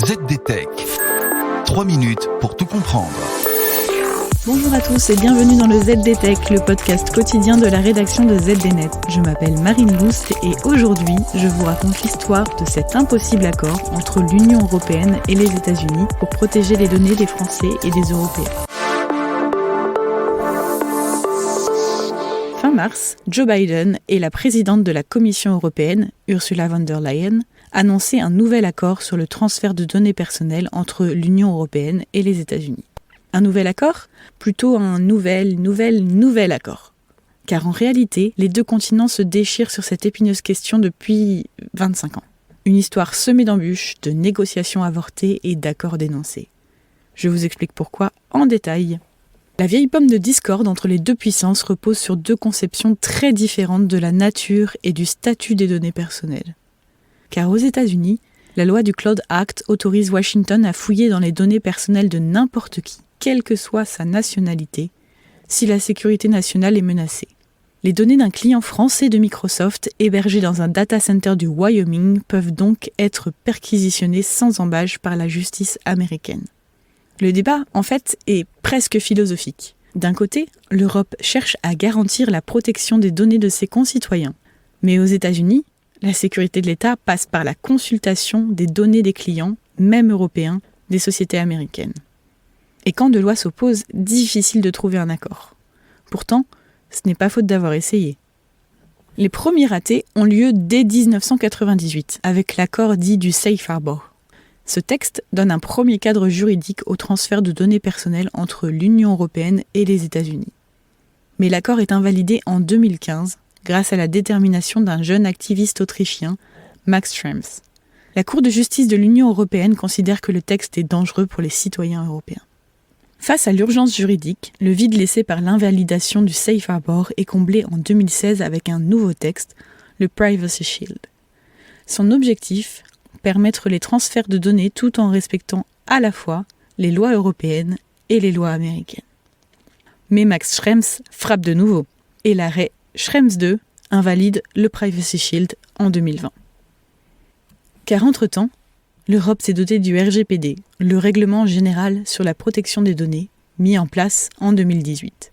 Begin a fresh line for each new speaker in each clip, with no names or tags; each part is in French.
ZDTech. 3 minutes pour tout comprendre.
Bonjour à tous et bienvenue dans le ZDTech, le podcast quotidien de la rédaction de ZDNet. Je m'appelle Marine Lousse et aujourd'hui, je vous raconte l'histoire de cet impossible accord entre l'Union européenne et les États-Unis pour protéger les données des Français et des Européens. Fin mars, Joe Biden et la présidente de la Commission européenne, Ursula von der Leyen, annonçaient un nouvel accord sur le transfert de données personnelles entre l'Union européenne et les États-Unis. Un nouvel accord ? Plutôt un nouvel accord. Car en réalité, les deux continents se déchirent sur cette épineuse question depuis 25 ans. Une histoire semée d'embûches, de négociations avortées et d'accords dénoncés. Je vous explique pourquoi en détail. La vieille pomme de discorde entre les deux puissances repose sur deux conceptions très différentes de la nature et du statut des données personnelles. Car aux États-Unis, la loi du Cloud Act autorise Washington à fouiller dans les données personnelles de n'importe qui, quelle que soit sa nationalité, si la sécurité nationale est menacée. Les données d'un client français de Microsoft hébergé dans un data center du Wyoming peuvent donc être perquisitionnées sans embâche par la justice américaine. Le débat, en fait, est presque philosophique. D'un côté, l'Europe cherche à garantir la protection des données de ses concitoyens. Mais aux États-Unis, la sécurité de l'État passe par la consultation des données des clients, même européens, des sociétés américaines. Et quand deux lois s'opposent, difficile de trouver un accord. Pourtant, ce n'est pas faute d'avoir essayé. Les premiers ratés ont lieu dès 1998, avec l'accord dit du Safe Harbor. Ce texte donne un premier cadre juridique au transfert de données personnelles entre l'Union européenne et les États-Unis. Mais l'accord est invalidé en 2015, grâce à la détermination d'un jeune activiste autrichien, Max Schrems. La Cour de justice de l'Union européenne considère que le texte est dangereux pour les citoyens européens. Face à l'urgence juridique, le vide laissé par l'invalidation du Safe Harbor est comblé en 2016 avec un nouveau texte, le Privacy Shield. Son objectif, permettre les transferts de données tout en respectant à la fois les lois européennes et les lois américaines. Mais Max Schrems frappe de nouveau, et l'arrêt Schrems 2 invalide le Privacy Shield en 2020. Car entre-temps, l'Europe s'est dotée du RGPD, le règlement général sur la protection des données, mis en place en 2018.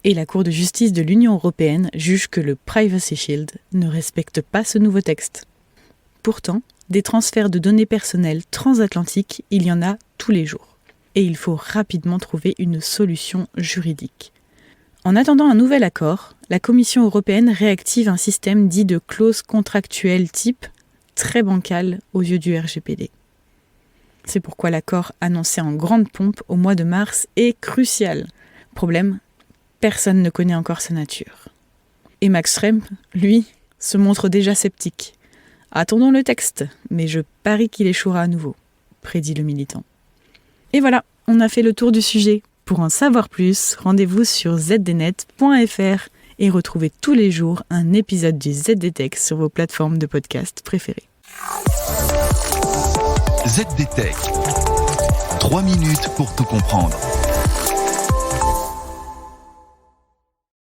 Et la Cour de justice de l'Union européenne juge que le Privacy Shield ne respecte pas ce nouveau texte. Pourtant, des transferts de données personnelles transatlantiques, il y en a tous les jours. Et il faut rapidement trouver une solution juridique. En attendant un nouvel accord, la Commission européenne réactive un système dit de clause contractuelle type très bancal aux yeux du RGPD. C'est pourquoi l'accord annoncé en grande pompe au mois de mars est crucial. Problème, personne ne connaît encore sa nature. Et Max Schrems, lui, se montre déjà sceptique. Attendons le texte, mais je parie qu'il échouera à nouveau, prédit le militant. Et voilà, on a fait le tour du sujet. Pour en savoir plus, rendez-vous sur zdnet.fr et retrouvez tous les jours un épisode du ZDTech sur vos plateformes de podcast préférées.
ZDTech. 3 minutes pour tout comprendre.